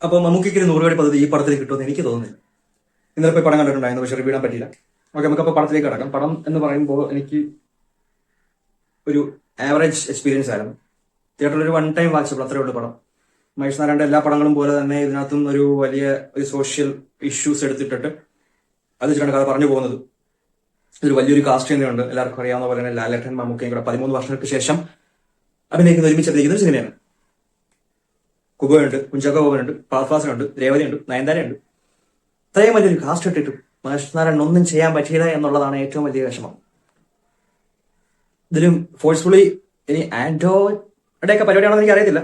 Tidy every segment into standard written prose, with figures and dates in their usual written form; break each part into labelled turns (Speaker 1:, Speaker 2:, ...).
Speaker 1: അപ്പൊ മമ്മൂക്കിക്ക് 100 കോടി പദ്ധതി ഈ പടത്തിൽ കിട്ടുമെന്ന് എനിക്ക് തോന്നുന്നില്ല. ഇന്നലെ പോയി പടം കണ്ടിട്ടുണ്ടായിരുന്നു, പക്ഷെ റിവ്യൂ ഇടാൻ പറ്റിയില്ല. ഓക്കെ, നമുക്കപ്പോൾ പടത്തിലേക്ക് കിടക്കാം. പടം എന്ന് പറയുമ്പോൾ എനിക്ക് ഒരു ആവറേജ് എക്സ്പീരിയൻസ് ആയിരുന്നു. തിയേറ്ററിൽ ഒരു 1 ടൈം വാച്ചപ്പോൾ അത്രേ ഉള്ളൂ പടം. മഹേഷ് നാരായണന്റെ എല്ലാ പടങ്ങളും പോലെ തന്നെ ഇതിനകത്തും ഒരു വലിയ ഒരു സോഷ്യൽ ഇഷ്യൂസ് എടുത്തിട്ടിട്ട് അത് വെച്ചിട്ടാണ് കഥ പറഞ്ഞു പോകുന്നത്. ഒരു വലിയൊരു കാസ്റ്റ് തന്നെയുണ്ട്. എല്ലാവർക്കും അറിയാവുന്ന പോലെ തന്നെ ലാലേട്ടൻ മമ്മൂക്കയും കൂടെ 13 വർഷങ്ങൾക്ക് ശേഷം ഒരുമിച്ച് അഭിനയിക്കുന്ന ഒരു സിനിമയാണ്. കുബയുണ്ട്, കുഞ്ചാക്കോ ബോബനുണ്ട്, ഫാസിലുണ്ട്, രേവതിയുണ്ട്, നയൻതാരയുണ്ട്. ഇത്രയും വലിയൊരു കാസ്റ്റ് ഇട്ടിട്ടും മഹേഷ് നാരായണൻ ഒന്നും ചെയ്യാൻ പറ്റിയില്ല എന്നുള്ളതാണ് ഏറ്റവും വലിയ വിഷമം. ഇതിലും ഫോഴ്സ്ഫുള്ളി ഇനി ആൻഡോയുടെയൊക്കെ പരിപാടിയാണെന്ന് എനിക്ക് അറിയത്തില്ല.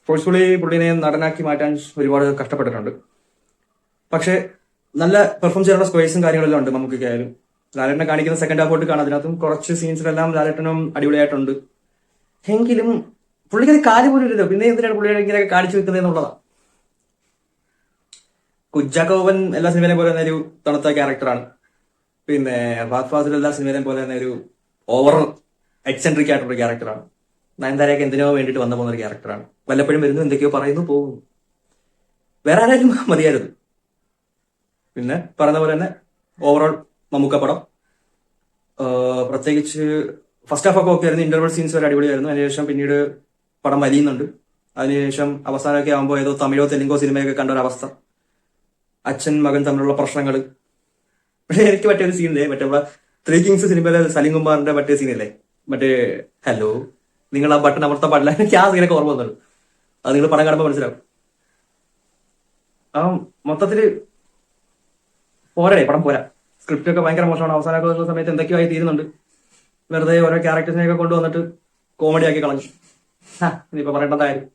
Speaker 1: ഫോഴ്സ്ഫുള്ളി പുള്ളിനെ നടനാക്കി മാറ്റാൻ ഒരുപാട് കഷ്ടപ്പെട്ടിട്ടുണ്ട്. പക്ഷെ നല്ല പെർഫോം ചെയ്യാനുള്ള സ്പേസും കാര്യങ്ങളെല്ലാം ഉണ്ട് മമ്മൂക്കായാലും. ലാലേട്ടനെ കാണിക്കുന്ന സെക്കൻഡ് ഹാഫ് കാണാം. അതിനകത്തും കുറച്ച് സീൻസിലെല്ലാം ലാലേട്ടനും അടിപൊളിയായിട്ടുണ്ട്. എങ്കിലും പുള്ളിക്കത് കാര്യം പോലും ഇല്ലല്ലോ, പിന്നെ എന്തിനാണ് പുള്ളിയുടെ ഇങ്ങനെയൊക്കെ കാണിച്ചു വെക്കുന്നത് എന്നുള്ളതാണ്. കുഞ്ചാക്കോവൻ എല്ലാ സിനിമയിലെയും പോലെ തന്നെ ഒരു തണുത്ത ക്യാരക്ടറാണ്. പിന്നെ ഫാസിൽ എല്ലാ സിനിമയിലെയും പോലെ തന്നെ ഒരു ഓവർ എക്സെൻട്രിക് ആയിട്ടുള്ള ഒരു ക്യാരക്ടറാണ്. നയൻതാരയൊക്കെ എന്തിനോ വേണ്ടിയിട്ട് വന്നു പോകുന്ന ഒരു ക്യാരക്ടറാണ്. വല്ലപ്പോഴും വരുന്നു, എന്തൊക്കെയോ പറയുന്നു, പോകുന്നു. വേറെ ആരായാലും മതിയായിരുന്നു. പിന്നെ പറയുന്ന പോലെ തന്നെ ഓവറോൾ മമ്മൂക്ക പടം പ്രത്യേകിച്ച് ഫസ്റ്റ് ഹാഫ് ഒക്കെ ഓക്കെ ആയിരുന്നു. ഇന്റർവൽ സീൻസ് വരെ അടിപൊളിയായിരുന്നു. അതിനുശേഷം പിന്നീട് പടം വലിയുന്നുണ്ട്. അതിനുശേഷം അവസാനമൊക്കെ ആകുമ്പോൾ ഏതോ തമിഴോ തെലുങ്കോ സിനിമയൊക്കെ കണ്ട ഒരു അവസ്ഥ. അച്ഛൻ മകൻ തമ്മിലുള്ള പ്രശ്നങ്ങൾ. പക്ഷെ എനിക്ക് മറ്റൊരു സീനില്ലേ, മറ്റേ 3 കിങ്സ് സിനിമയിലെ സലീം കുമാറിന്റെ മറ്റേ സീനില്ലേ, മറ്റേ ഹലോ നിങ്ങൾ ആ ബട്ടൺ അമർത്താൻ പാടില്ല, എനിക്ക് ആ സീനൊക്കെ ഓർമ്മ വന്നത്. അത് നിങ്ങൾ പടം കാണുമ്പോൾ മനസ്സിലാവും. ആ മൊത്തത്തില് പോരേ, പടം പോരാ. സ്ക്രിപ്റ്റ് ഒക്കെ ഭയങ്കര മോശമാണ്. അവസാനമൊക്കെ സമയത്ത് എന്തൊക്കെയോ ആയി തീരുന്നുണ്ട്. വെറുതെ ഓരോ ക്യാരക്ടേഴ്സിനെയൊക്കെ കൊണ്ടുവന്നിട്ട് കോമഡി ആക്കി കളഞ്ഞു. ഇനിയിപ്പോ പറയേണ്ടതായിരുന്നു.